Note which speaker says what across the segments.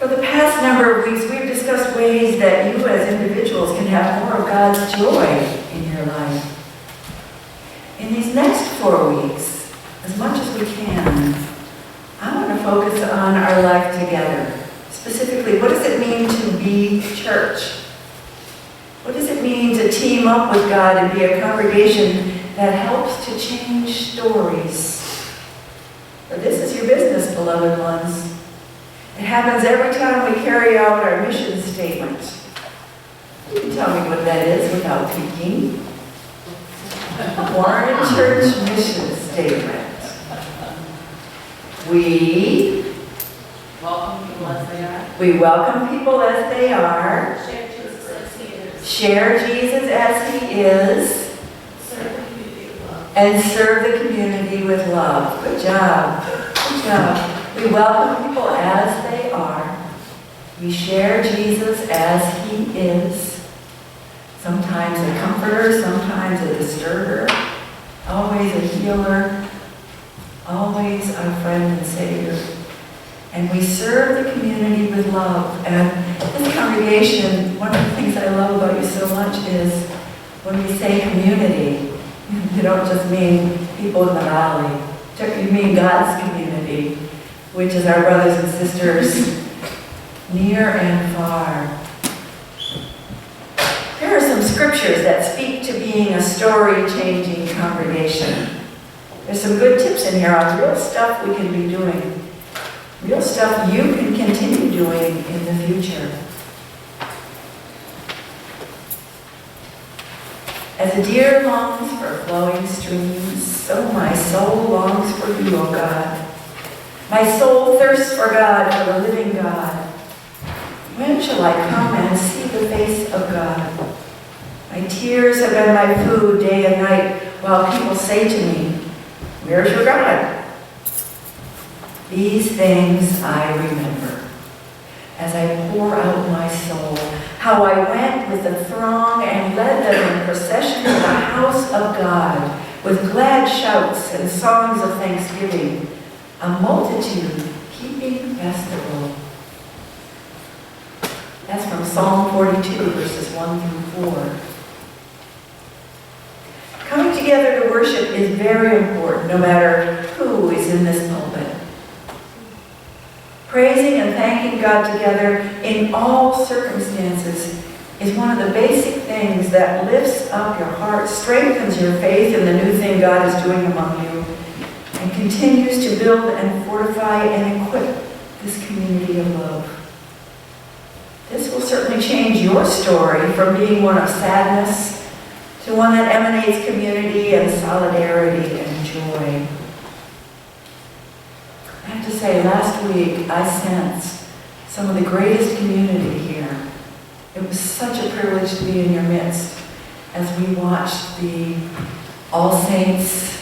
Speaker 1: For the past number of weeks, we've discussed ways that you as individuals can have more of God's joy in your life. In these next 4 weeks, as much as we can, I want to focus on our life together. Specifically, what does it mean to be church? What does it mean to team up with God and be a congregation that helps to change stories? For this is your business, beloved ones. It happens every time we carry out our mission statement. You can tell me what that is without peeking. Warren Church mission statement. We
Speaker 2: welcome people as they are.
Speaker 1: We welcome people as they are.
Speaker 2: Share Jesus as he is.
Speaker 1: Share Jesus as he is.
Speaker 2: Serve the community with love.
Speaker 1: And serve the community with love. Good job. Good job. We welcome people as they are. We share Jesus as he is. Sometimes a comforter, sometimes a disturber, always a healer, always our friend and Savior. And we serve the community with love. And this congregation, one of the things I love about you so much is when we say community, you don't just mean people in the valley. You mean God's community, which is our brothers and sisters near and far. There are some scriptures that speak to being a story-changing congregation. There's some good tips in here on real stuff we can be doing. Real stuff you can continue doing in the future. As a deer longs for flowing streams, so my soul longs for you, O God. My soul thirsts for God, for the living God. When shall I come and see the face of God? My tears have been my food day and night, while people say to me, where's your God? These things I remember as I pour out my soul, how I went with the throng and led them in procession to the house of God with glad shouts and songs of thanksgiving, a multitude keeping festival. That's from Psalm 42, verses 1 through 4. Coming together to worship is very important, no matter who is in this pulpit. Praising and thanking God together in all circumstances is one of the basic things that lifts up your heart, strengthens your faith in the new thing God is doing among you, and continues to build and fortify and equip this community of love. This will certainly change your story from being one of sadness to one that emanates community and solidarity and joy. I have to say, last week I sensed some of the greatest community here. It was such a privilege to be in your midst as we watched the All Saints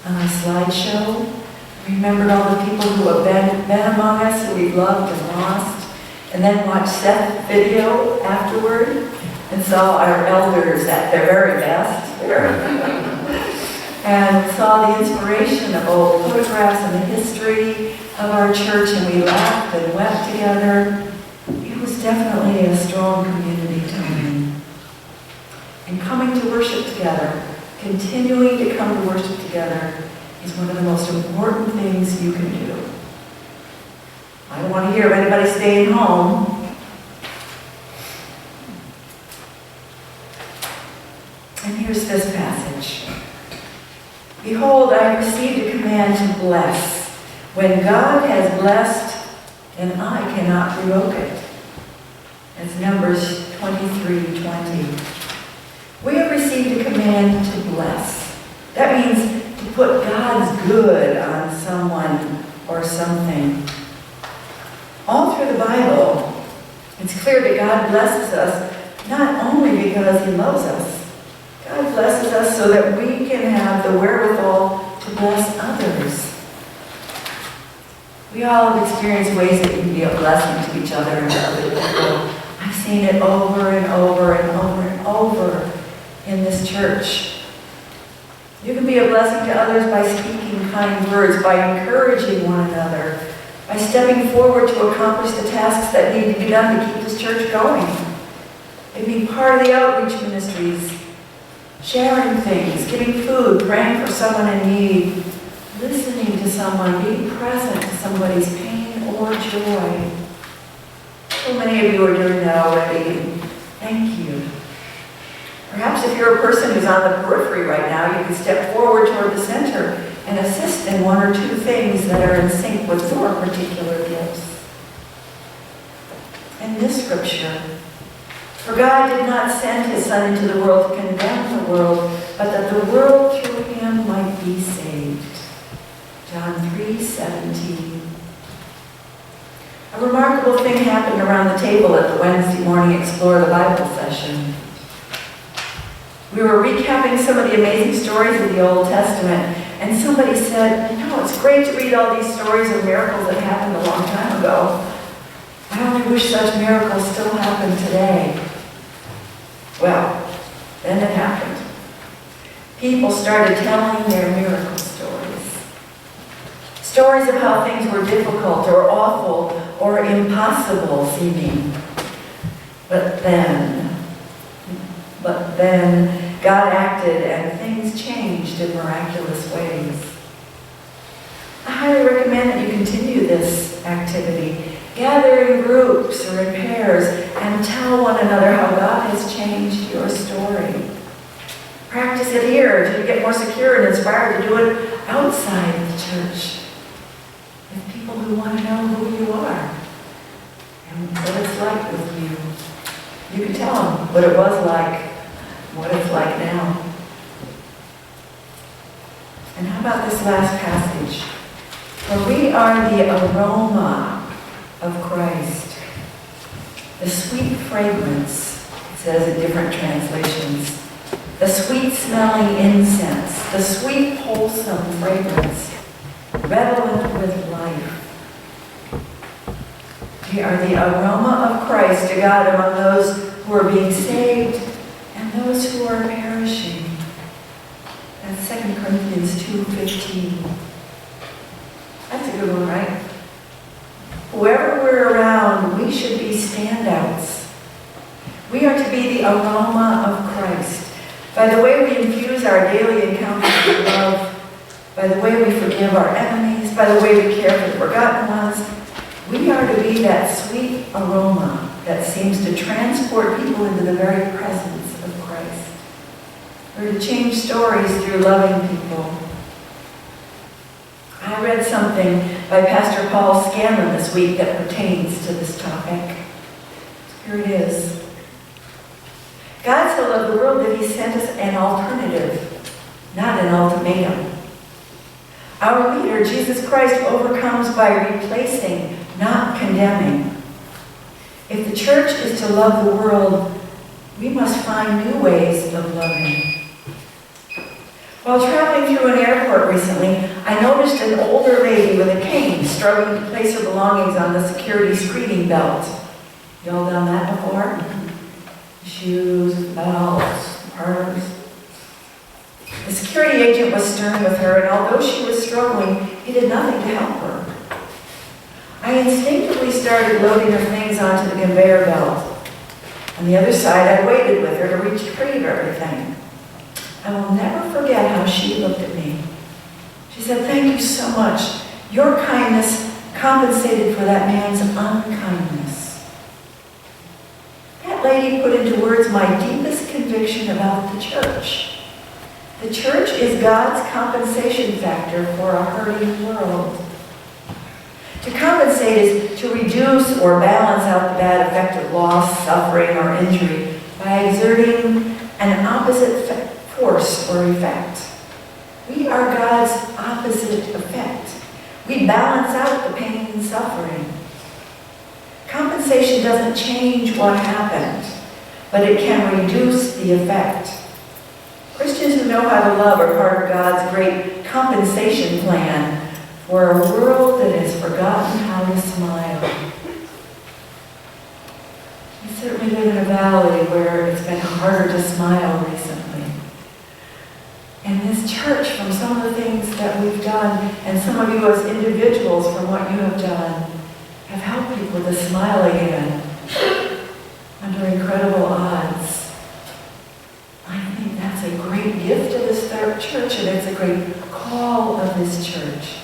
Speaker 1: slideshow. Remembered all the people who have been among us, who we've loved and lost, and then watched Seth's video afterward and saw our elders at their very best. And saw the inspiration of old photographs and the history of our church, and we laughed and wept together. It was definitely a strong community time. And coming to worship together, continuing to come to worship together, is one of the most important things you can do. I don't want to hear of anybody staying home. And here's this passage. Behold, I have received a command to bless. When God has blessed, then I cannot revoke it. That's Numbers 23:20. We have received a command to bless. That means to put God's good on someone or something. All through the Bible, it's clear that God blesses us not only because he loves us. God blesses us so that we can have the wherewithal to bless others. We all have experienced ways that you can be a blessing to each other and to other people. I've seen it over and over and over and over in this church. You can be a blessing to others by speaking kind words, by encouraging one another, by stepping forward to accomplish the tasks that need to be done to keep this church going. Maybe part of the outreach ministries, sharing things, giving food, praying for someone in need, listening to someone, being present to somebody's pain or joy. So many of you are doing that already. Thank you. Perhaps if you're a person who's on the periphery right now, you can step forward toward the center and assist in one or two things that are in sync with your particular gifts. In this scripture, for God did not send his Son into the world to condemn the world, but that the world through him might be saved. John 3:17. A remarkable thing happened around the table at the Wednesday morning Explore the Bible session. We were recapping some of the amazing stories of the Old Testament, and somebody said, it's great to read all these stories of miracles that happened a long time ago. I only wish such miracles still happen today. Well, then it happened. People started telling their miracle stories. Stories of how things were difficult or awful or impossible seeming. But then God acted and things changed in miraculous ways. I highly recommend that you continue this activity. Gather in groups or in pairs and tell one another how God has changed your story. Practice it here till you get more secure and inspired to do it outside of the church with people who want to know who you are and what it's like with you. You can tell them what it was like, what it's like now. And how about this last passage? For we are the aroma of Christ, the sweet fragrance, it says in different translations, the sweet-smelling incense, the sweet, wholesome fragrance, redolent with life. We are the aroma of Christ to God among those who are being saved and those who are perishing. That's 2 Corinthians 2:15. That's a good one, right? Whoever we're around, we should be standouts. We are to be the aroma of Christ. By the way we infuse our daily encounters with love, by the way we forgive our enemies, by the way we care for the forgotten ones, we are to be that sweet aroma that seems to transport people into the very presence of Christ. We're to change stories through loving people. I read something by Pastor Paul Scanlon this week that pertains to this topic. Here it is. God so loved the world that he sent us an alternative, not an ultimatum. Our leader, Jesus Christ, overcomes by replacing, not condemning. If the church is to love the world, we must find new ways of loving. While traveling through an airport recently, I noticed an older lady with a cane struggling to place her belongings on the security screening belt. Y'all done that before? Shoes, belts, purse. The security agent was stern with her, and although she was struggling, he did nothing to help her. I instinctively started loading her things onto the conveyor belt. On the other side, I waited with her to retrieve everything. I will never forget how she looked at me. She said, "Thank you so much. Your kindness compensated for that man's unkindness." That lady put into words my deepest conviction about the church. The church is God's compensation factor for a hurting world. To compensate is to reduce or balance out the bad effect of loss, suffering, or injury by exerting an opposite force or effect. We are God's opposite effect. We balance out the pain and suffering. Compensation doesn't change what happened, but it can reduce the effect. Christians who know how to love are part of God's great compensation plan for a world that has forgotten how to smile. We certainly live in a valley where it's been harder to smile recently. And this church from some of the things that we've done, and some of you as individuals from what you have done, have helped people to smile again under incredible odds. I think that's a great gift of this church, and it's a great call of this church.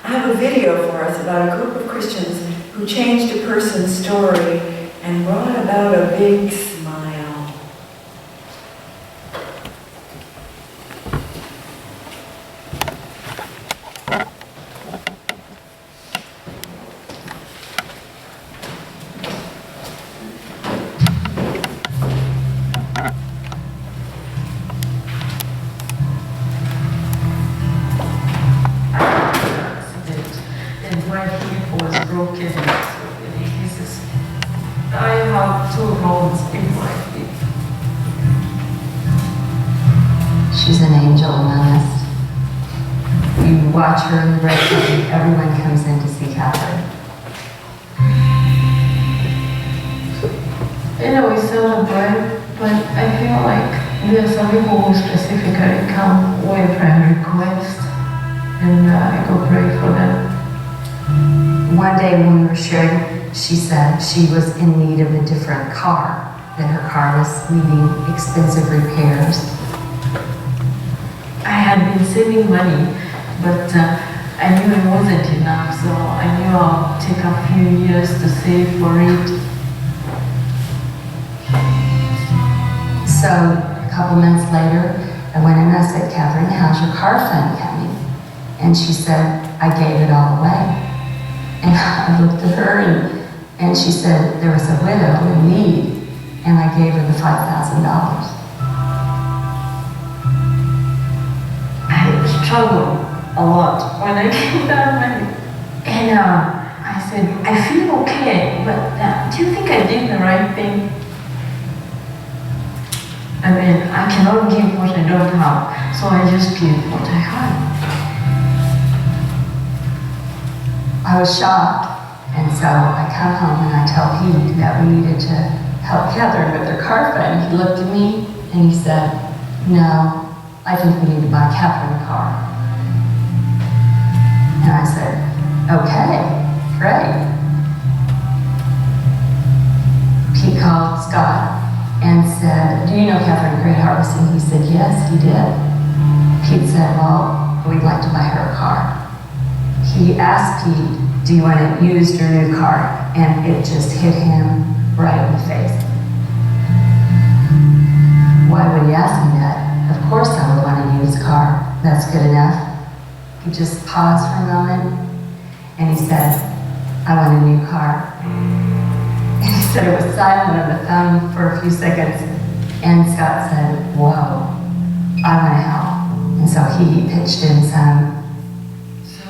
Speaker 1: I have a video for us about a group of Christians who changed a person's story and brought about a big smile.
Speaker 3: And my hip was broken. I have 2 holes in my hip.
Speaker 4: She's an angel among us. You watch her in the red carpet, everyone comes in to see Catherine.
Speaker 3: We celebrate, but I feel like there are some people who specifically come with a request, and I go pray for them.
Speaker 4: One day when we were sharing, she said she was in need of a different car, that her car was needing expensive repairs.
Speaker 3: I had been saving money, but I knew it wasn't enough, so I knew I'll take a few years to save for it.
Speaker 4: So a couple months later, I went in and I said, Catherine, how's your car fund coming? And she said, I gave it all away. And I looked at her and she said there was a widow in need, and I gave her the $5,000.
Speaker 3: I struggled a lot when I gave that money. And I said, I feel okay, but do you think I did the right thing? I mean, I cannot give what I don't have, so I just give what I had.
Speaker 4: I was shocked, and so I come home and I tell Pete that we needed to help Catherine with her car fund. He looked at me and he said, no, I think we need to buy Catherine a car. And I said, okay, great. Pete called Scott and said, do you know Catherine Great Harvest? And he said, yes, he did. Pete said, well, we'd like to buy her a car. He asked Pete, do you want it used or new car? And it just hit him right in the face. Why would he ask me that? Of course I would want a used car. That's good enough. He just paused for a moment and he said, I want a new car. And he said it was silent on the phone for a few seconds. And Scott said, whoa, I want to help. And so he pitched in some.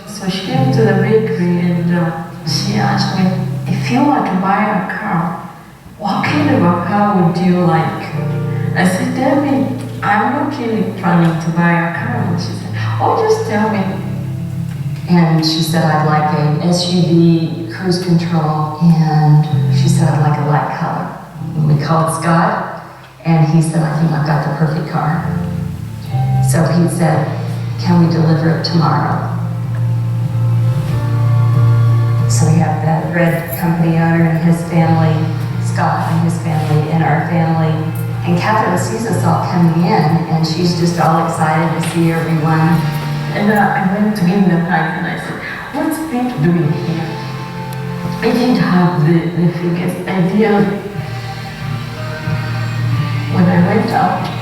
Speaker 3: So she came to the bakery and she asked me, if you were to buy a car, what kind of a car would you like? I said, Debbie, I'm not really planning to buy a car. And she said, oh, just tell me.
Speaker 4: And she said, I'd like an SUV, cruise control, and she said, I'd like a light color. And we called Scott, and he said, I think I've got the perfect car. So Pete said, can we deliver it tomorrow? So we have the red company owner and his family, Scott and his family, and our family. And Catherine sees us all coming in, and she's just all excited to see everyone.
Speaker 3: And I went to give them light and I said, what's Pete doing here? I didn't have the biggest idea. When I went out,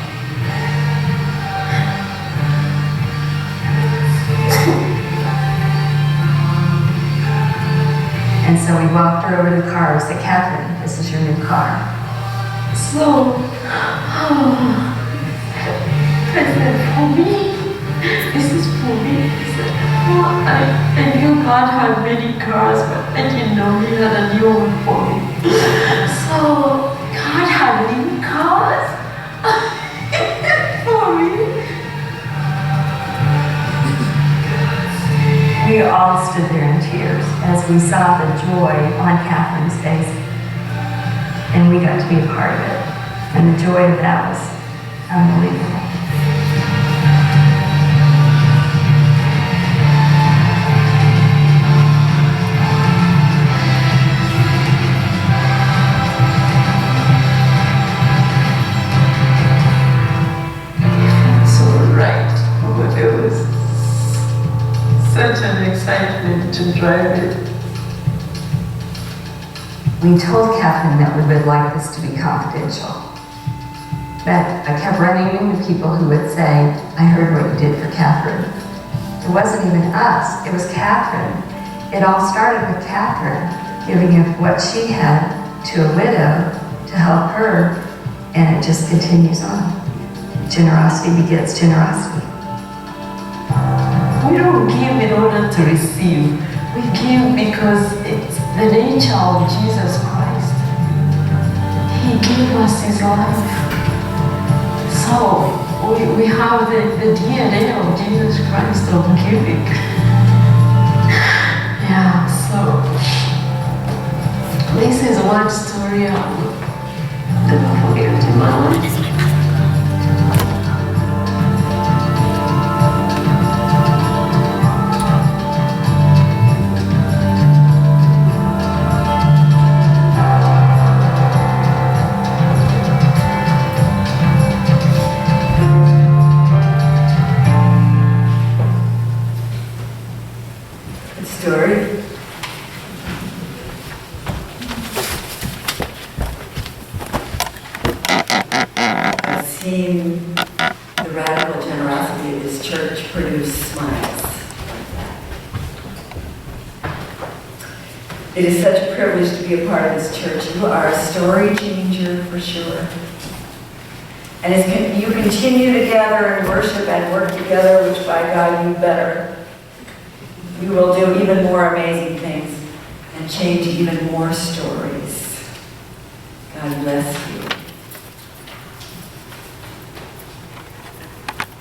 Speaker 4: and so we walked her over to the car. We said, Catherine, this is your new car.
Speaker 3: so, I said, for me? This is for me. He said, oh, I knew God had many cars, but I didn't know He had a new one for me. So, God had many cars for me.
Speaker 4: We all stood there in tears as we saw the joy on Catherine's face. And we got to be a part of it. And the joy of that was unbelievable.
Speaker 3: to drive it.
Speaker 4: We told Catherine that we would like this to be confidential. But I kept running into people who would say, I heard what you did for Catherine. It wasn't even us, it was Catherine. It all started with Catherine giving of what she had to a widow to help her, and it just continues on. Generosity begets generosity.
Speaker 3: We don't give in order to receive. We give because it's the nature of Jesus Christ. He gave us his life. So we have the DNA of Jesus Christ of giving. Yeah, so this is one story I will never forget in my life.
Speaker 1: Story. I've seen the radical generosity of this church produce smiles like that. It is such a privilege to be a part of this church. You are a story changer for sure. And as you continue to gather and worship and work together, which by God you better, you will do even more amazing things and change even more stories. God bless you.